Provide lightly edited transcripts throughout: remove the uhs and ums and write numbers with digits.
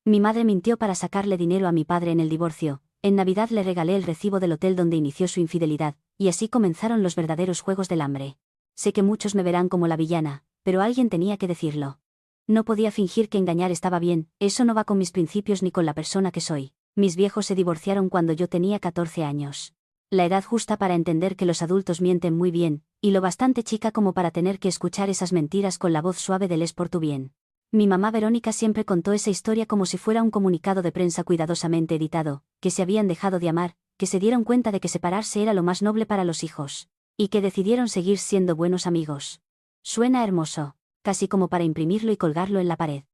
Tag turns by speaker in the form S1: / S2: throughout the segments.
S1: Mi madre mintió para sacarle dinero a mi padre en el divorcio. En Navidad le regalé el recibo del hotel donde inició su infidelidad, y así comenzaron los verdaderos juegos del hambre. Sé que muchos me verán como la villana, pero alguien tenía que decirlo. No podía fingir que engañar estaba bien, eso no va con mis principios ni con la persona que soy. Mis viejos se divorciaron cuando yo tenía 14 años. La edad justa para entender que los adultos mienten muy bien, y lo bastante chica como para tener que escuchar esas mentiras con la voz suave del "es por tu bien". Mi mamá Verónica siempre contó esa historia como si fuera un comunicado de prensa cuidadosamente editado, que se habían dejado de amar, que se dieron cuenta de que separarse era lo más noble para los hijos, y que decidieron seguir siendo buenos amigos. Suena hermoso, casi como para imprimirlo y colgarlo en la pared.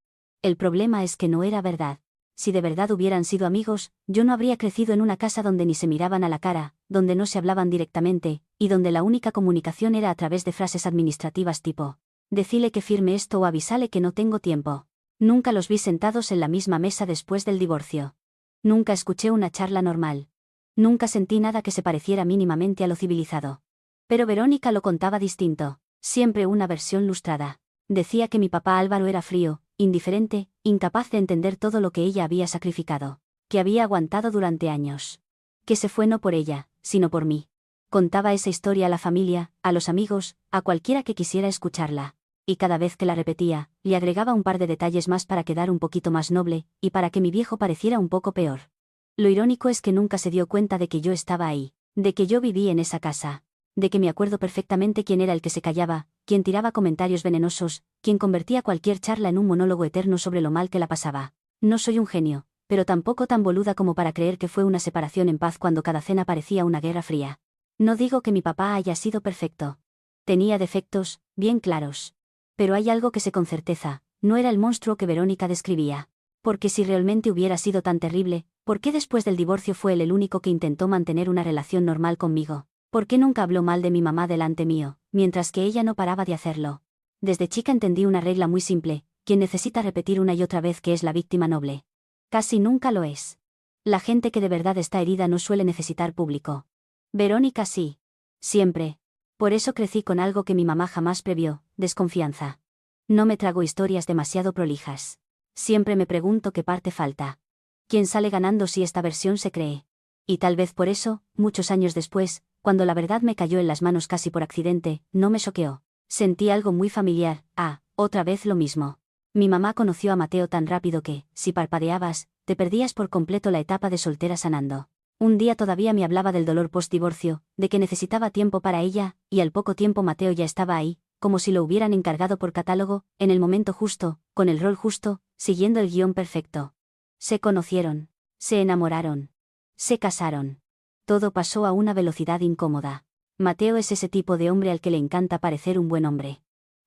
S1: El problema es que no era verdad. Si de verdad hubieran sido amigos, yo no habría crecido en una casa donde ni se miraban a la cara, donde no se hablaban directamente, y donde la única comunicación era a través de frases administrativas tipo: decile que firme esto o avísale que no tengo tiempo. Nunca los vi sentados en la misma mesa después del divorcio. Nunca escuché una charla normal. Nunca sentí nada que se pareciera mínimamente a lo civilizado. Pero Verónica lo contaba distinto, siempre una versión lustrada. Decía que mi papá Álvaro era frío, indiferente, incapaz de entender todo lo que ella había sacrificado, que había aguantado durante años. Que se fue no por ella, sino por mí. Contaba esa historia a la familia, a los amigos, a cualquiera que quisiera escucharla. Y cada vez que la repetía, le agregaba un par de detalles más para quedar un poquito más noble, y para que mi viejo pareciera un poco peor. Lo irónico es que nunca se dio cuenta de que yo estaba ahí, de que yo viví en esa casa, de que me acuerdo perfectamente quién era el que se callaba, quien tiraba comentarios venenosos, quien convertía cualquier charla en un monólogo eterno sobre lo mal que la pasaba. No soy un genio, pero tampoco tan boluda como para creer que fue una separación en paz cuando cada cena parecía una guerra fría. No digo que mi papá haya sido perfecto. Tenía defectos, bien claros. Pero hay algo que sé con certeza, no era el monstruo que Verónica describía. Porque si realmente hubiera sido tan terrible, ¿por qué después del divorcio fue él el único que intentó mantener una relación normal conmigo? ¿Por qué nunca habló mal de mi mamá delante mío, mientras que ella no paraba de hacerlo? Desde chica entendí una regla muy simple: quien necesita repetir una y otra vez que es la víctima noble, casi nunca lo es. La gente que de verdad está herida no suele necesitar público. Verónica sí. Siempre. Por eso crecí con algo que mi mamá jamás previó: desconfianza. No me trago historias demasiado prolijas. Siempre me pregunto qué parte falta. ¿Quién sale ganando si esta versión se cree? Y tal vez por eso, muchos años después, cuando la verdad me cayó en las manos casi por accidente, no me choqueó. Sentí algo muy familiar. Otra vez lo mismo. Mi mamá conoció a Mateo tan rápido que, si parpadeabas, te perdías por completo la etapa de soltera sanando. Un día todavía me hablaba del dolor post-divorcio, de que necesitaba tiempo para ella, y al poco tiempo Mateo ya estaba ahí, como si lo hubieran encargado por catálogo, en el momento justo, con el rol justo, siguiendo el guión perfecto. Se conocieron. Se enamoraron. Se casaron. Todo pasó a una velocidad incómoda. Mateo es ese tipo de hombre al que le encanta parecer un buen hombre.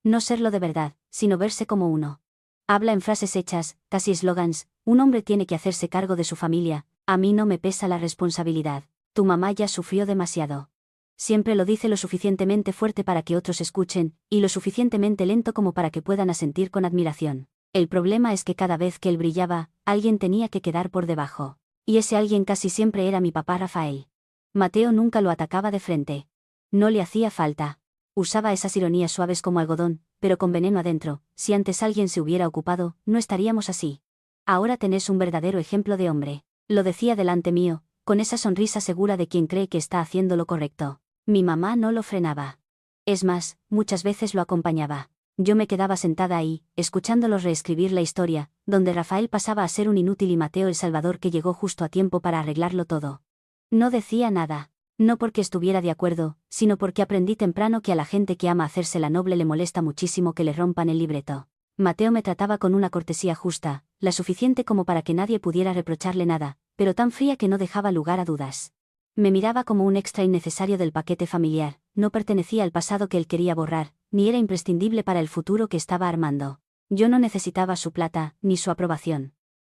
S1: No serlo de verdad, sino verse como uno. Habla en frases hechas, casi eslogans: un hombre tiene que hacerse cargo de su familia, a mí no me pesa la responsabilidad, tu mamá ya sufrió demasiado. Siempre lo dice lo suficientemente fuerte para que otros escuchen, y lo suficientemente lento como para que puedan asentir con admiración. El problema es que cada vez que él brillaba, alguien tenía que quedar por debajo. Y ese alguien casi siempre era mi papá Rafael. Mateo nunca lo atacaba de frente. No le hacía falta. Usaba esas ironías suaves como algodón, pero con veneno adentro: si antes alguien se hubiera ocupado, no estaríamos así. Ahora tenés un verdadero ejemplo de hombre. Lo decía delante mío, con esa sonrisa segura de quien cree que está haciendo lo correcto. Mi mamá no lo frenaba. Es más, muchas veces lo acompañaba. Yo me quedaba sentada ahí, escuchándolos reescribir la historia, donde Rafael pasaba a ser un inútil y Mateo el salvador que llegó justo a tiempo para arreglarlo todo. No decía nada. No porque estuviera de acuerdo, sino porque aprendí temprano que a la gente que ama hacerse la noble le molesta muchísimo que le rompan el libreto. Mateo me trataba con una cortesía justa, la suficiente como para que nadie pudiera reprocharle nada, pero tan fría que no dejaba lugar a dudas. Me miraba como un extra innecesario del paquete familiar, no pertenecía al pasado que él quería borrar, ni era imprescindible para el futuro que estaba armando. Yo no necesitaba su plata, ni su aprobación.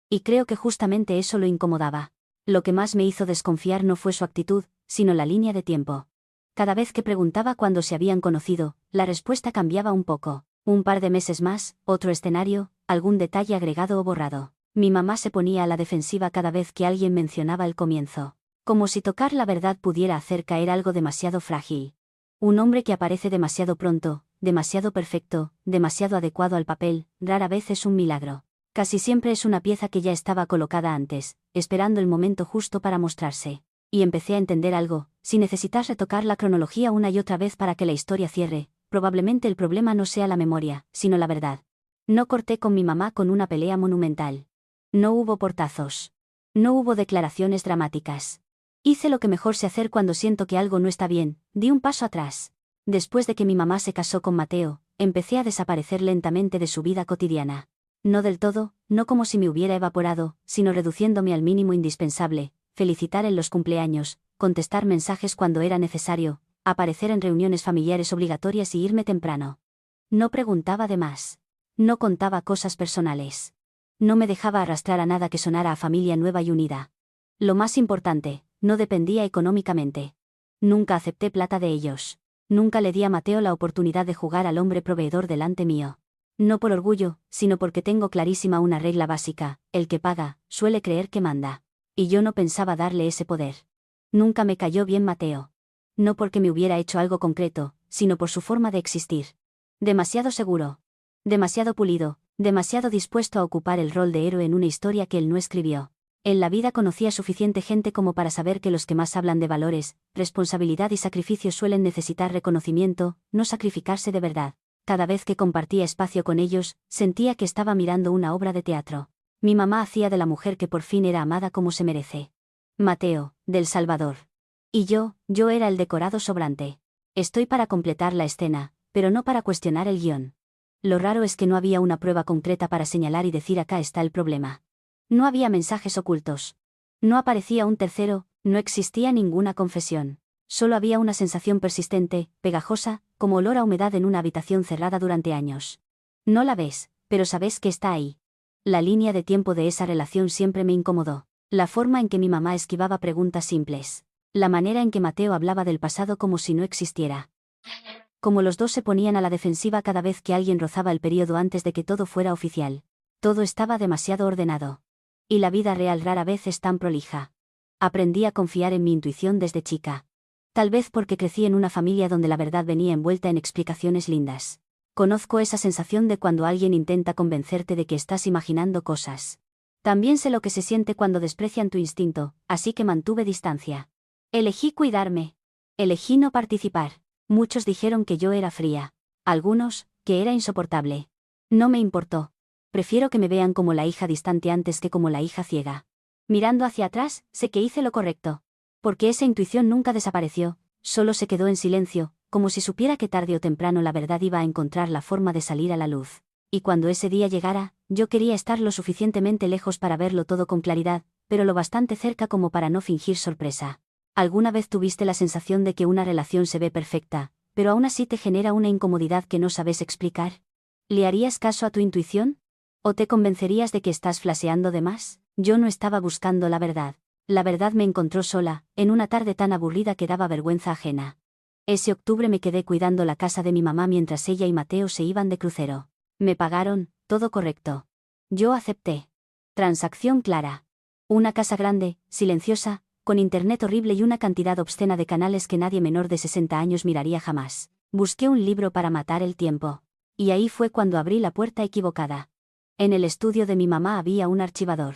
S1: Y creo que justamente eso lo incomodaba. Lo que más me hizo desconfiar no fue su actitud, sino la línea de tiempo. Cada vez que preguntaba cuándo se habían conocido, la respuesta cambiaba un poco. Un par de meses más, otro escenario, algún detalle agregado o borrado. Mi mamá se ponía a la defensiva cada vez que alguien mencionaba el comienzo. Como si tocar la verdad pudiera hacer caer algo demasiado frágil. Un hombre que aparece demasiado pronto, demasiado perfecto, demasiado adecuado al papel, rara vez es un milagro. Casi siempre es una pieza que ya estaba colocada antes, esperando el momento justo para mostrarse. Y empecé a entender algo: si necesitas retocar la cronología una y otra vez para que la historia cierre, probablemente el problema no sea la memoria, sino la verdad. No corté con mi mamá con una pelea monumental. No hubo portazos. No hubo declaraciones dramáticas. Hice lo que mejor sé hacer cuando siento que algo no está bien: di un paso atrás. Después de que mi mamá se casó con Mateo, empecé a desaparecer lentamente de su vida cotidiana. No del todo, no como si me hubiera evaporado, sino reduciéndome al mínimo indispensable: felicitar en los cumpleaños, contestar mensajes cuando era necesario, aparecer en reuniones familiares obligatorias y irme temprano. No preguntaba de más. No contaba cosas personales. No me dejaba arrastrar a nada que sonara a familia nueva y unida. Lo más importante, no dependía económicamente. Nunca acepté plata de ellos. Nunca le di a Mateo la oportunidad de jugar al hombre proveedor delante mío. No por orgullo, sino porque tengo clarísima una regla básica: el que paga, suele creer que manda. Y yo no pensaba darle ese poder. Nunca me cayó bien Mateo. No porque me hubiera hecho algo concreto, sino por su forma de existir. Demasiado seguro. Demasiado pulido, demasiado dispuesto a ocupar el rol de héroe en una historia que él no escribió. En la vida conocía suficiente gente como para saber que los que más hablan de valores, responsabilidad y sacrificio suelen necesitar reconocimiento, no sacrificarse de verdad. Cada vez que compartía espacio con ellos, sentía que estaba mirando una obra de teatro. Mi mamá hacía de la mujer que por fin era amada como se merece. Mateo, del Salvador. Y yo era el decorado sobrante. Estoy para completar la escena, pero no para cuestionar el guión. Lo raro es que no había una prueba concreta para señalar y decir: acá está el problema. No había mensajes ocultos. No aparecía un tercero, no existía ninguna confesión. Solo había una sensación persistente, pegajosa, como olor a humedad en una habitación cerrada durante años. No la ves, pero sabes que está ahí. La línea de tiempo de esa relación siempre me incomodó. La forma en que mi mamá esquivaba preguntas simples. La manera en que Mateo hablaba del pasado como si no existiera. Como los dos se ponían a la defensiva cada vez que alguien rozaba el período antes de que todo fuera oficial. Todo estaba demasiado ordenado. Y la vida real rara vez es tan prolija. Aprendí a confiar en mi intuición desde chica. Tal vez porque crecí en una familia donde la verdad venía envuelta en explicaciones lindas. Conozco esa sensación de cuando alguien intenta convencerte de que estás imaginando cosas. También sé lo que se siente cuando desprecian tu instinto, así que mantuve distancia. Elegí cuidarme. Elegí no participar. Muchos dijeron que yo era fría. Algunos, que era insoportable. No me importó. Prefiero que me vean como la hija distante antes que como la hija ciega. Mirando hacia atrás, sé que hice lo correcto. Porque esa intuición nunca desapareció, solo se quedó en silencio, como si supiera que tarde o temprano la verdad iba a encontrar la forma de salir a la luz. Y cuando ese día llegara, yo quería estar lo suficientemente lejos para verlo todo con claridad, pero lo bastante cerca como para no fingir sorpresa. ¿Alguna vez tuviste la sensación de que una relación se ve perfecta, pero aún así te genera una incomodidad que no sabes explicar? ¿Le harías caso a tu intuición? ¿O te convencerías de que estás flaseando de más? Yo no estaba buscando la verdad. La verdad me encontró sola, en una tarde tan aburrida que daba vergüenza ajena. Ese octubre me quedé cuidando la casa de mi mamá mientras ella y Mateo se iban de crucero. Me pagaron, todo correcto. Yo acepté. Transacción clara. Una casa grande, silenciosa, con internet horrible y una cantidad obscena de canales que nadie menor de 60 años miraría jamás. Busqué un libro para matar el tiempo. Y ahí fue cuando abrí la puerta equivocada. En el estudio de mi mamá había un archivador.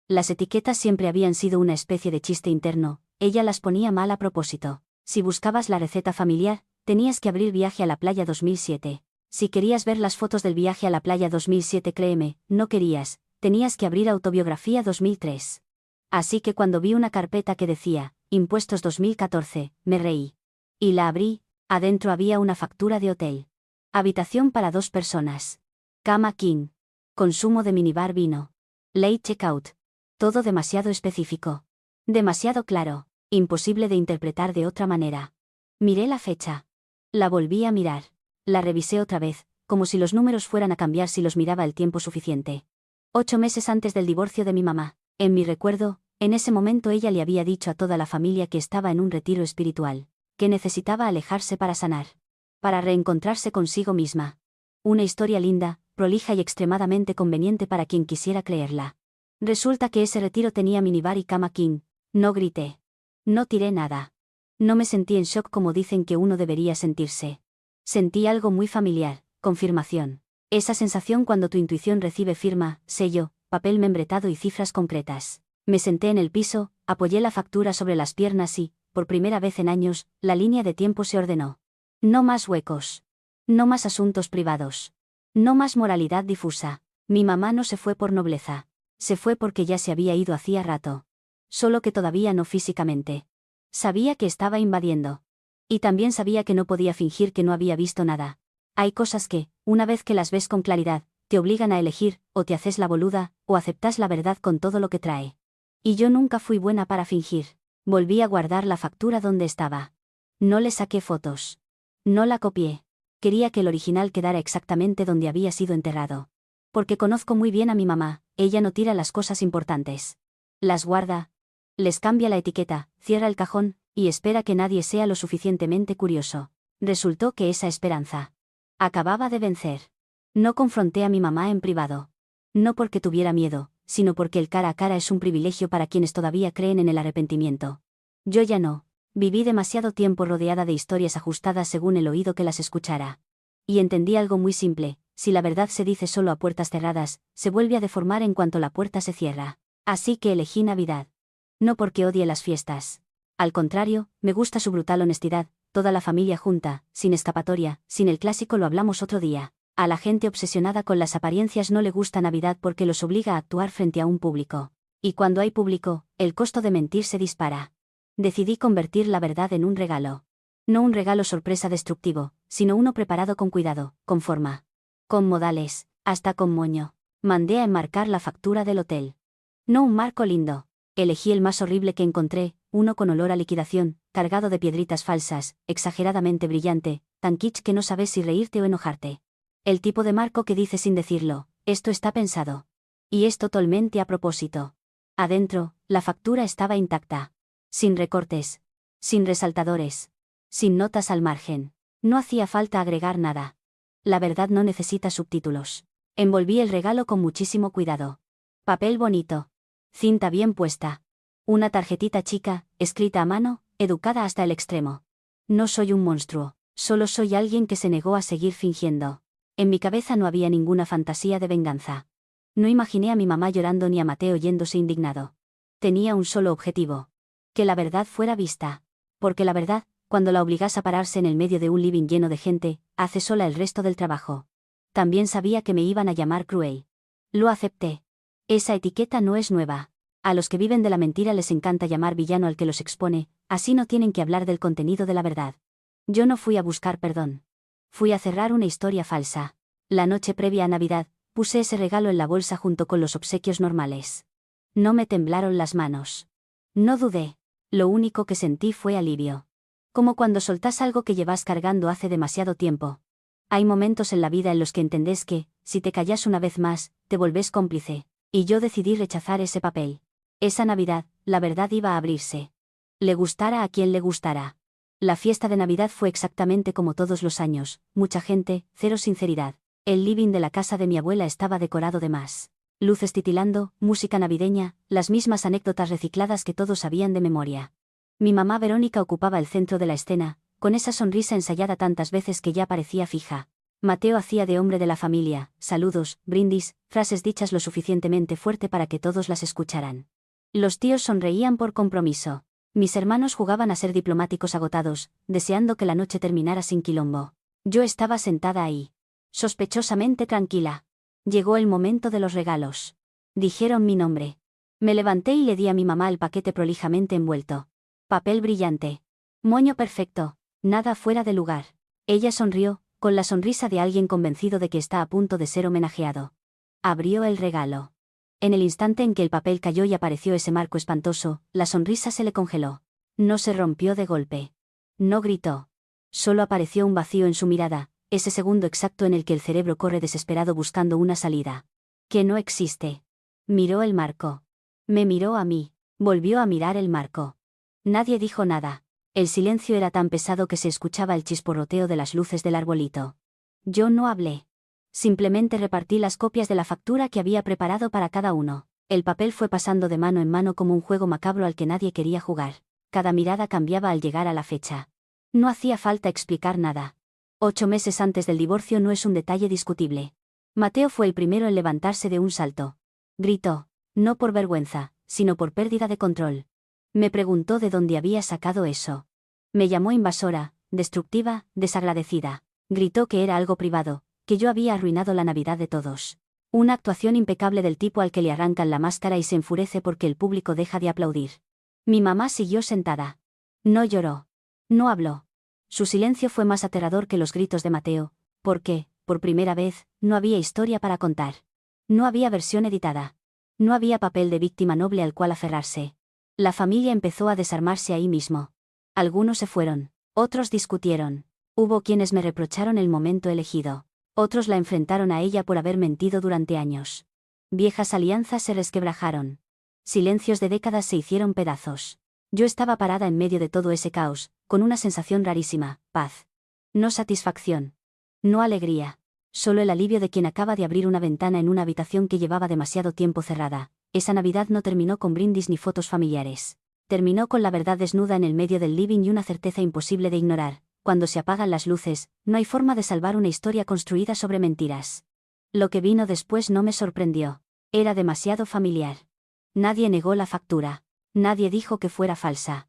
S1: Las etiquetas siempre habían sido una especie de chiste interno, ella las ponía mal a propósito. Si buscabas la receta familiar, tenías que abrir Viaje a la Playa 2007. Si querías ver las fotos del viaje a la playa 2007, créeme, no querías, tenías que abrir Autobiografía 2003. Así que cuando vi una carpeta que decía, Impuestos 2014, me reí. Y la abrí, adentro había una factura de hotel. Habitación para 2 personas. Cama king. Consumo de minibar vino. Late checkout. Todo demasiado específico. Demasiado claro, imposible de interpretar de otra manera. Miré la fecha. La volví a mirar. La revisé otra vez, como si los números fueran a cambiar si los miraba el tiempo suficiente. 8 meses antes del divorcio de mi mamá. En mi recuerdo, en ese momento ella le había dicho a toda la familia que estaba en un retiro espiritual, que necesitaba alejarse para sanar. Para reencontrarse consigo misma. Una historia linda, prolija y extremadamente conveniente para quien quisiera creerla. Resulta que ese retiro tenía minibar y cama king. No grité. No tiré nada. No me sentí en shock como dicen que uno debería sentirse. Sentí algo muy familiar, confirmación. Esa sensación cuando tu intuición recibe firma, sello, papel membretado y cifras concretas. Me senté en el piso, apoyé la factura sobre las piernas y, por primera vez en años, la línea de tiempo se ordenó. No más huecos. No más asuntos privados. No más moralidad difusa. Mi mamá no se fue por nobleza. Se fue porque ya se había ido hacía rato. Solo que todavía no físicamente. Sabía que estaba invadiendo. Y también sabía que no podía fingir que no había visto nada. Hay cosas que, una vez que las ves con claridad, te obligan a elegir, o te haces la boluda, o aceptas la verdad con todo lo que trae. Y yo nunca fui buena para fingir. Volví a guardar la factura donde estaba. No le saqué fotos. No la copié. Quería que el original quedara exactamente donde había sido enterrado. Porque conozco muy bien a mi mamá, ella no tira las cosas importantes. Las guarda, les cambia la etiqueta, cierra el cajón, y espera que nadie sea lo suficientemente curioso. Resultó que esa esperanza acababa de vencer. No confronté a mi mamá en privado. No porque tuviera miedo, sino porque el cara a cara es un privilegio para quienes todavía creen en el arrepentimiento. Yo ya no. Viví demasiado tiempo rodeada de historias ajustadas según el oído que las escuchara. Y entendí algo muy simple: si la verdad se dice solo a puertas cerradas, se vuelve a deformar en cuanto la puerta se cierra. Así que elegí Navidad. No porque odie las fiestas. Al contrario, me gusta su brutal honestidad, toda la familia junta, sin escapatoria, sin el clásico "lo hablamos otro día". A la gente obsesionada con las apariencias no le gusta Navidad porque los obliga a actuar frente a un público. Y cuando hay público, el costo de mentir se dispara. Decidí convertir la verdad en un regalo. No un regalo sorpresa destructivo, sino uno preparado con cuidado, con forma. Con modales, hasta con moño. Mandé a enmarcar la factura del hotel. No un marco lindo. Elegí el más horrible que encontré, uno con olor a liquidación, cargado de piedritas falsas, exageradamente brillante, tan kitsch que no sabes si reírte o enojarte. El tipo de marco que dice sin decirlo: esto está pensado. Y es totalmente a propósito. Adentro, la factura estaba intacta. Sin recortes. Sin resaltadores. Sin notas al margen. No hacía falta agregar nada. La verdad no necesita subtítulos. Envolví el regalo con muchísimo cuidado. Papel bonito. Cinta bien puesta. Una tarjetita chica, escrita a mano, educada hasta el extremo. No soy un monstruo, solo soy alguien que se negó a seguir fingiendo. En mi cabeza no había ninguna fantasía de venganza. No imaginé a mi mamá llorando ni a Mateo yéndose indignado. Tenía un solo objetivo: que la verdad fuera vista. Porque la verdad, cuando la obligas a pararse en el medio de un living lleno de gente, hace sola el resto del trabajo. También sabía que me iban a llamar cruel. Lo acepté. Esa etiqueta no es nueva. A los que viven de la mentira les encanta llamar villano al que los expone, así no tienen que hablar del contenido de la verdad. Yo no fui a buscar perdón. Fui a cerrar una historia falsa. La noche previa a Navidad, puse ese regalo en la bolsa junto con los obsequios normales. No me temblaron las manos. No dudé. Lo único que sentí fue alivio. Como cuando soltás algo que llevas cargando hace demasiado tiempo. Hay momentos en la vida en los que entendés que, si te callas una vez más, te volvés cómplice. Y yo decidí rechazar ese papel. Esa Navidad, la verdad iba a abrirse. Le gustara a quien le gustara. La fiesta de Navidad fue exactamente como todos los años: mucha gente, cero sinceridad. El living de la casa de mi abuela estaba decorado de más. Luces titilando, música navideña, las mismas anécdotas recicladas que todos sabían de memoria. Mi mamá Verónica ocupaba el centro de la escena, con esa sonrisa ensayada tantas veces que ya parecía fija. Mateo hacía de hombre de la familia: saludos, brindis, frases dichas lo suficientemente fuerte para que todos las escucharan. Los tíos sonreían por compromiso. Mis hermanos jugaban a ser diplomáticos agotados, deseando que la noche terminara sin quilombo. Yo estaba sentada ahí, sospechosamente tranquila. Llegó el momento de los regalos. Dijeron mi nombre. Me levanté y le di a mi mamá el paquete prolijamente envuelto. Papel brillante. Moño perfecto, nada fuera de lugar. Ella sonrió, con la sonrisa de alguien convencido de que está a punto de ser homenajeado. Abrió el regalo. En el instante en que el papel cayó y apareció ese marco espantoso, la sonrisa se le congeló. No se rompió de golpe. No gritó. Solo apareció un vacío en su mirada, ese segundo exacto en el que el cerebro corre desesperado buscando una salida. Que no existe. Miró el marco. Me miró a mí. Volvió a mirar el marco. Nadie dijo nada. El silencio era tan pesado que se escuchaba el chisporroteo de las luces del arbolito. Yo no hablé. Simplemente repartí las copias de la factura que había preparado para cada uno. El papel fue pasando de mano en mano como un juego macabro al que nadie quería jugar. Cada mirada cambiaba al llegar a la fecha. No hacía falta explicar nada. 8 meses antes del divorcio no es un detalle discutible. Mateo fue el primero en levantarse de un salto. Gritó. No por vergüenza, sino por pérdida de control. Me preguntó de dónde había sacado eso. Me llamó invasora, destructiva, desagradecida. Gritó que era algo privado, que yo había arruinado la Navidad de todos. Una actuación impecable del tipo al que le arrancan la máscara y se enfurece porque el público deja de aplaudir. Mi mamá siguió sentada. No lloró. No habló. Su silencio fue más aterrador que los gritos de Mateo, porque, por primera vez, no había historia para contar. No había versión editada. No había papel de víctima noble al cual aferrarse. La familia empezó a desarmarse ahí mismo. Algunos se fueron. Otros discutieron. Hubo quienes me reprocharon el momento elegido. Otros la enfrentaron a ella por haber mentido durante años. Viejas alianzas se resquebrajaron. Silencios de décadas se hicieron pedazos. Yo estaba parada en medio de todo ese caos, con una sensación rarísima, paz. No satisfacción. No alegría. Solo el alivio de quien acaba de abrir una ventana en una habitación que llevaba demasiado tiempo cerrada. Esa Navidad no terminó con brindis ni fotos familiares. Terminó con la verdad desnuda en el medio del living y una certeza imposible de ignorar. Cuando se apagan las luces, no hay forma de salvar una historia construida sobre mentiras. Lo que vino después no me sorprendió. Era demasiado familiar. Nadie negó la factura. Nadie dijo que fuera falsa.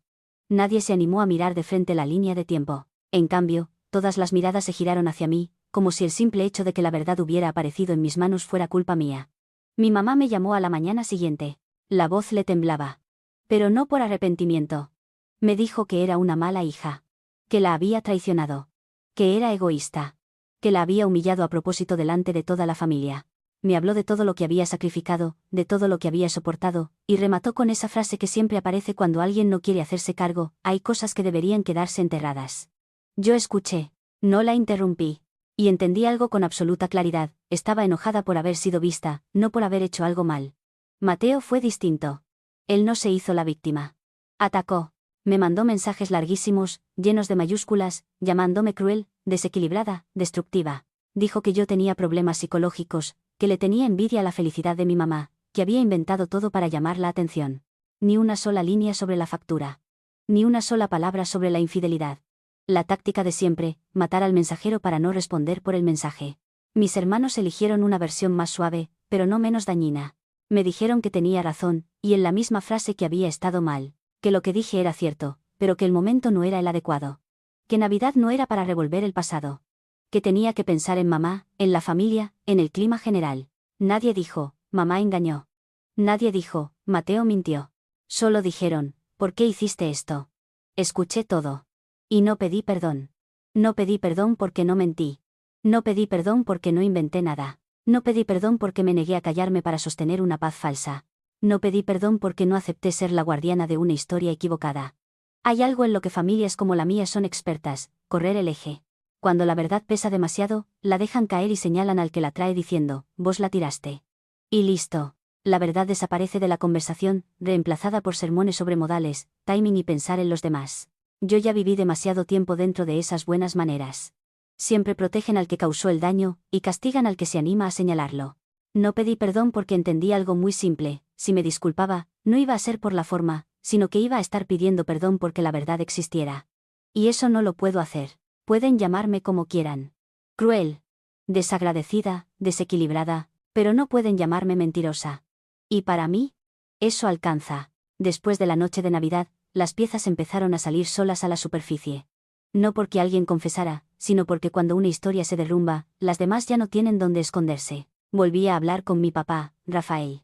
S1: Nadie se animó a mirar de frente la línea de tiempo. En cambio, todas las miradas se giraron hacia mí, como si el simple hecho de que la verdad hubiera aparecido en mis manos fuera culpa mía. Mi mamá me llamó a la mañana siguiente. La voz le temblaba. Pero no por arrepentimiento. Me dijo que era una mala hija. Que la había traicionado. Que era egoísta. Que la había humillado a propósito delante de toda la familia. Me habló de todo lo que había sacrificado, de todo lo que había soportado, y remató con esa frase que siempre aparece cuando alguien no quiere hacerse cargo: hay cosas que deberían quedarse enterradas. Yo escuché. No la interrumpí. Y entendí algo con absoluta claridad: estaba enojada por haber sido vista, no por haber hecho algo mal. Mateo fue distinto. Él no se hizo la víctima. Atacó. Me mandó mensajes larguísimos, llenos de mayúsculas, llamándome cruel, desequilibrada, destructiva. Dijo que yo tenía problemas psicológicos, que le tenía envidia a la felicidad de mi mamá, que había inventado todo para llamar la atención. Ni una sola línea sobre la factura. Ni una sola palabra sobre la infidelidad. La táctica de siempre: matar al mensajero para no responder por el mensaje. Mis hermanos eligieron una versión más suave, pero no menos dañina. Me dijeron que tenía razón, y en la misma frase que había estado mal. Que lo que dije era cierto, pero que el momento no era el adecuado. Que Navidad no era para revolver el pasado. Que tenía que pensar en mamá, en la familia, en el clima general. Nadie dijo: mamá engañó. Nadie dijo: Mateo mintió. Solo dijeron: ¿por qué hiciste esto? Escuché todo. Y no pedí perdón. No pedí perdón porque no mentí. No pedí perdón porque no inventé nada. No pedí perdón porque me negué a callarme para sostener una paz falsa. No pedí perdón porque no acepté ser la guardiana de una historia equivocada. Hay algo en lo que familias como la mía son expertas: correr el eje. Cuando la verdad pesa demasiado, la dejan caer y señalan al que la trae diciendo: vos la tiraste. Y listo. La verdad desaparece de la conversación, reemplazada por sermones sobre modales, timing y pensar en los demás. Yo ya viví demasiado tiempo dentro de esas buenas maneras. Siempre protegen al que causó el daño, y castigan al que se anima a señalarlo. No pedí perdón porque entendí algo muy simple: si me disculpaba, no iba a ser por la forma, sino que iba a estar pidiendo perdón porque la verdad existiera. Y eso no lo puedo hacer. Pueden llamarme como quieran. Cruel. Desagradecida, desequilibrada, pero no pueden llamarme mentirosa. Y para mí, eso alcanza. Después de la noche de Navidad, las piezas empezaron a salir solas a la superficie. No porque alguien confesara, sino porque cuando una historia se derrumba, las demás ya no tienen dónde esconderse. Volví a hablar con mi papá, Rafael.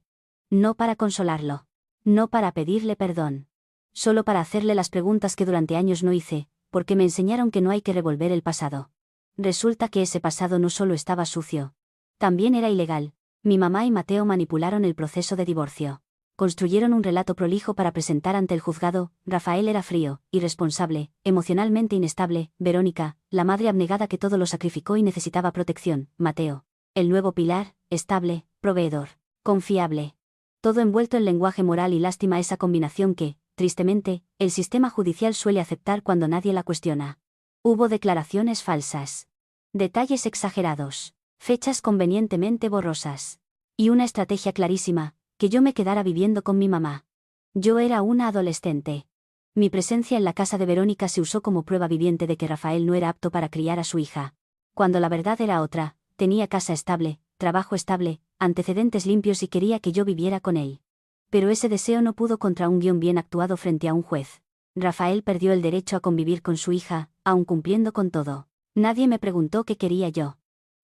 S1: No para consolarlo. No para pedirle perdón. Solo para hacerle las preguntas que durante años no hice, porque me enseñaron que no hay que revolver el pasado. Resulta que ese pasado no solo estaba sucio. También era ilegal. Mi mamá y Mateo manipularon el proceso de divorcio. Construyeron un relato prolijo para presentar ante el juzgado: Rafael era frío, irresponsable, emocionalmente inestable; Verónica, la madre abnegada que todo lo sacrificó y necesitaba protección; Mateo, el nuevo pilar, estable, proveedor, confiable. Todo envuelto en lenguaje moral y lástima, esa combinación que, tristemente, el sistema judicial suele aceptar cuando nadie la cuestiona. Hubo declaraciones falsas. Detalles exagerados. Fechas convenientemente borrosas. Y una estrategia clarísima: que yo me quedara viviendo con mi mamá. Yo era una adolescente. Mi presencia en la casa de Verónica se usó como prueba viviente de que Rafael no era apto para criar a su hija. Cuando la verdad era otra: tenía casa estable, trabajo estable, antecedentes limpios y quería que yo viviera con él. Pero ese deseo no pudo contra un guión bien actuado frente a un juez. Rafael perdió el derecho a convivir con su hija, aun cumpliendo con todo. Nadie me preguntó qué quería yo.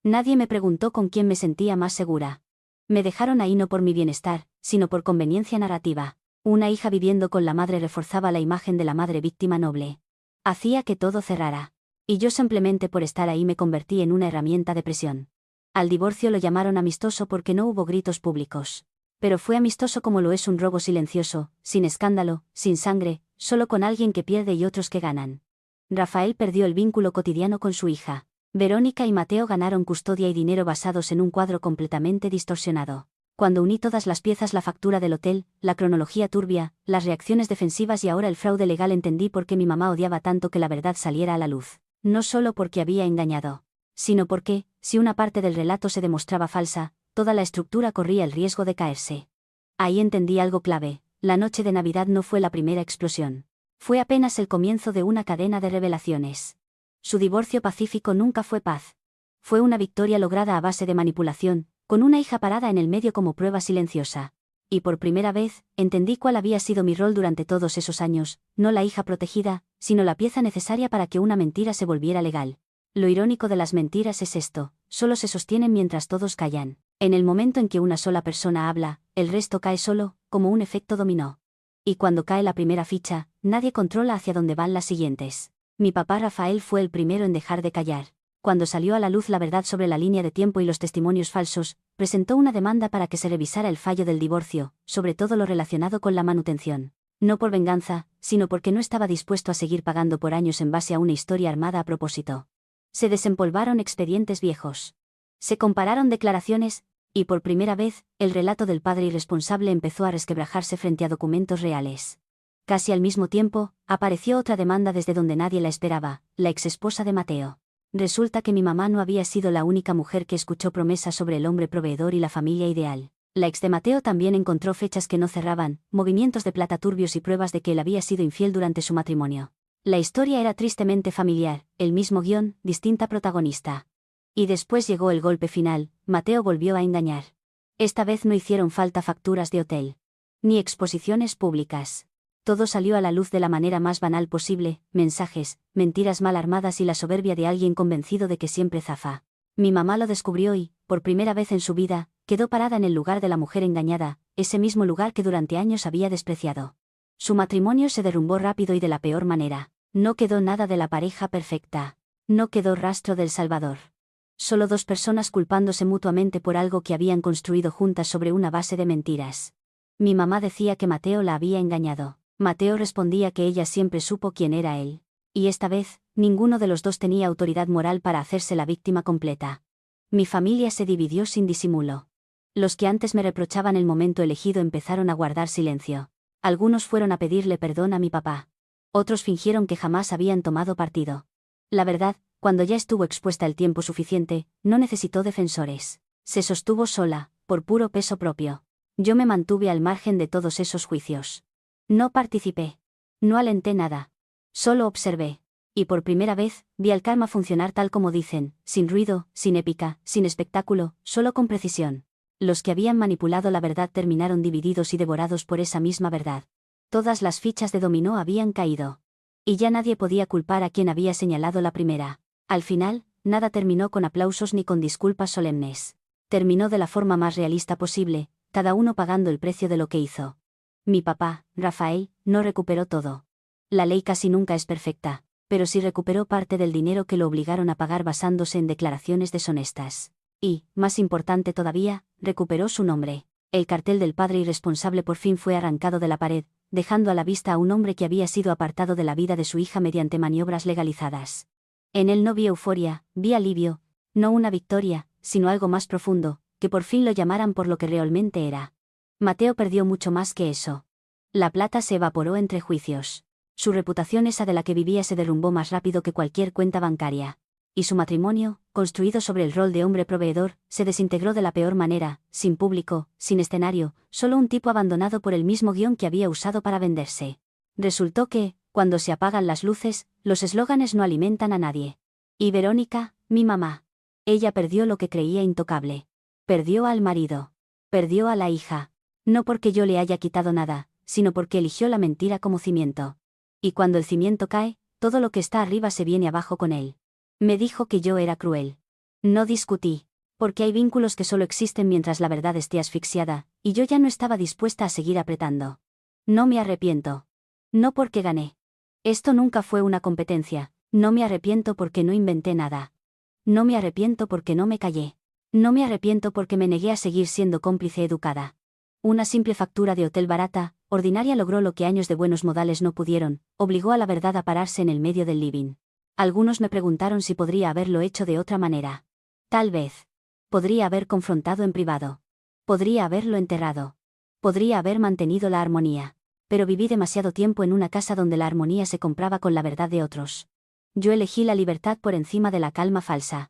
S1: Nadie me preguntó con quién me sentía más segura. Me dejaron ahí no por mi bienestar, sino por conveniencia narrativa. Una hija viviendo con la madre reforzaba la imagen de la madre víctima noble. Hacía que todo cerrara. Y yo simplemente por estar ahí me convertí en una herramienta de presión. Al divorcio lo llamaron amistoso porque no hubo gritos públicos. Pero fue amistoso como lo es un robo silencioso, sin escándalo, sin sangre, solo con alguien que pierde y otros que ganan. Rafael perdió el vínculo cotidiano con su hija. Verónica y Mateo ganaron custodia y dinero basados en un cuadro completamente distorsionado. Cuando uní todas las piezas, la factura del hotel, la cronología turbia, las reacciones defensivas y ahora el fraude legal, entendí por qué mi mamá odiaba tanto que la verdad saliera a la luz. No solo porque había engañado, sino porque, si una parte del relato se demostraba falsa, toda la estructura corría el riesgo de caerse. Ahí entendí algo clave: la noche de Navidad no fue la primera explosión. Fue apenas el comienzo de una cadena de revelaciones. Su divorcio pacífico nunca fue paz. Fue una victoria lograda a base de manipulación, con una hija parada en el medio como prueba silenciosa. Y por primera vez, entendí cuál había sido mi rol durante todos esos años, no la hija protegida, sino la pieza necesaria para que una mentira se volviera legal. Lo irónico de las mentiras es esto: solo se sostienen mientras todos callan. En el momento en que una sola persona habla, el resto cae solo, como un efecto dominó. Y cuando cae la primera ficha, nadie controla hacia dónde van las siguientes. Mi papá Rafael fue el primero en dejar de callar. Cuando salió a la luz la verdad sobre la línea de tiempo y los testimonios falsos, presentó una demanda para que se revisara el fallo del divorcio, sobre todo lo relacionado con la manutención. No por venganza, sino porque no estaba dispuesto a seguir pagando por años en base a una historia armada a propósito. Se desempolvaron expedientes viejos. Se compararon declaraciones, y por primera vez, el relato del padre irresponsable empezó a resquebrajarse frente a documentos reales. Casi al mismo tiempo, apareció otra demanda desde donde nadie la esperaba: la exesposa de Mateo. Resulta que mi mamá no había sido la única mujer que escuchó promesas sobre el hombre proveedor y la familia ideal. La ex de Mateo también encontró fechas que no cerraban, movimientos de plata turbios y pruebas de que él había sido infiel durante su matrimonio. La historia era tristemente familiar: el mismo guión, distinta protagonista. Y después llegó el golpe final: Mateo volvió a engañar. Esta vez no hicieron falta facturas de hotel. Ni exposiciones públicas. Todo salió a la luz de la manera más banal posible: mensajes, mentiras mal armadas y la soberbia de alguien convencido de que siempre zafa. Mi mamá lo descubrió y, por primera vez en su vida, quedó parada en el lugar de la mujer engañada, ese mismo lugar que durante años había despreciado. Su matrimonio se derrumbó rápido y de la peor manera. No quedó nada de la pareja perfecta. No quedó rastro del Salvador. Solo dos personas culpándose mutuamente por algo que habían construido juntas sobre una base de mentiras. Mi mamá decía que Mateo la había engañado. Mateo respondía que ella siempre supo quién era él. Y esta vez, ninguno de los dos tenía autoridad moral para hacerse la víctima completa. Mi familia se dividió sin disimulo. Los que antes me reprochaban el momento elegido empezaron a guardar silencio. Algunos fueron a pedirle perdón a mi papá. Otros fingieron que jamás habían tomado partido. La verdad, cuando ya estuvo expuesta el tiempo suficiente, no necesitó defensores. Se sostuvo sola, por puro peso propio. Yo me mantuve al margen de todos esos juicios. No participé. No alenté nada. Solo observé. Y por primera vez, vi al karma funcionar tal como dicen: sin ruido, sin épica, sin espectáculo, solo con precisión. Los que habían manipulado la verdad terminaron divididos y devorados por esa misma verdad. Todas las fichas de dominó habían caído. Y ya nadie podía culpar a quien había señalado la primera. Al final, nada terminó con aplausos ni con disculpas solemnes. Terminó de la forma más realista posible, cada uno pagando el precio de lo que hizo. Mi papá, Rafael, no recuperó todo. La ley casi nunca es perfecta, pero sí recuperó parte del dinero que lo obligaron a pagar basándose en declaraciones deshonestas. Y, más importante todavía, recuperó su nombre. El cartel del padre irresponsable por fin fue arrancado de la pared, dejando a la vista a un hombre que había sido apartado de la vida de su hija mediante maniobras legalizadas. En él no vi euforia, vi alivio, no una victoria, sino algo más profundo: que por fin lo llamaran por lo que realmente era. Mateo perdió mucho más que eso. La plata se evaporó entre juicios. Su reputación, esa de la que vivía, se derrumbó más rápido que cualquier cuenta bancaria. Y su matrimonio, construido sobre el rol de hombre proveedor, se desintegró de la peor manera: sin público, sin escenario, solo un tipo abandonado por el mismo guión que había usado para venderse. Resultó que, cuando se apagan las luces, los eslóganes no alimentan a nadie. Y Verónica, mi mamá. Ella perdió lo que creía intocable. Perdió al marido. Perdió a la hija. No porque yo le haya quitado nada, sino porque eligió la mentira como cimiento. Y cuando el cimiento cae, todo lo que está arriba se viene abajo con él. Me dijo que yo era cruel. No discutí, porque hay vínculos que solo existen mientras la verdad esté asfixiada, y yo ya no estaba dispuesta a seguir apretando. No me arrepiento. No porque gané. Esto nunca fue una competencia. No me arrepiento porque no inventé nada. No me arrepiento porque no me callé. No me arrepiento porque me negué a seguir siendo cómplice educada. Una simple factura de hotel barata, ordinaria logró lo que años de buenos modales no pudieron, obligó a la verdad a pararse en el medio del living. Algunos me preguntaron si podría haberlo hecho de otra manera. Tal vez. Podría haber confrontado en privado. Podría haberlo enterrado. Podría haber mantenido la armonía. Pero viví demasiado tiempo en una casa donde la armonía se compraba con la verdad de otros. Yo elegí la libertad por encima de la calma falsa.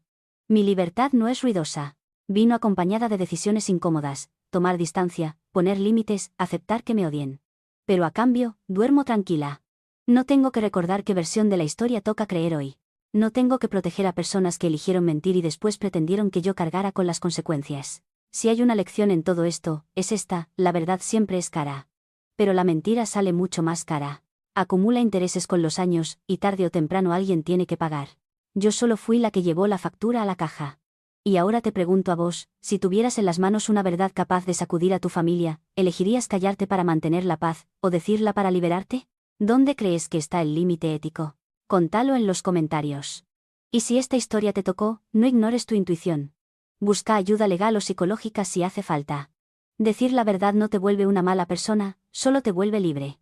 S1: Mi libertad no es ruidosa. Vino acompañada de decisiones incómodas, tomar distancia, poner límites, aceptar que me odien. Pero a cambio, duermo tranquila. No tengo que recordar qué versión de la historia toca creer hoy. No tengo que proteger a personas que eligieron mentir y después pretendieron que yo cargara con las consecuencias. Si hay una lección en todo esto, es esta: la verdad siempre es cara. Pero la mentira sale mucho más cara. Acumula intereses con los años, y tarde o temprano alguien tiene que pagar. Yo solo fui la que llevó la factura a la caja. Y ahora te pregunto a vos, si tuvieras en las manos una verdad capaz de sacudir a tu familia, ¿elegirías callarte para mantener la paz, o decirla para liberarte? ¿Dónde crees que está el límite ético? Contalo en los comentarios. Y si esta historia te tocó, no ignores tu intuición. Busca ayuda legal o psicológica si hace falta. Decir la verdad no te vuelve una mala persona, solo te vuelve libre.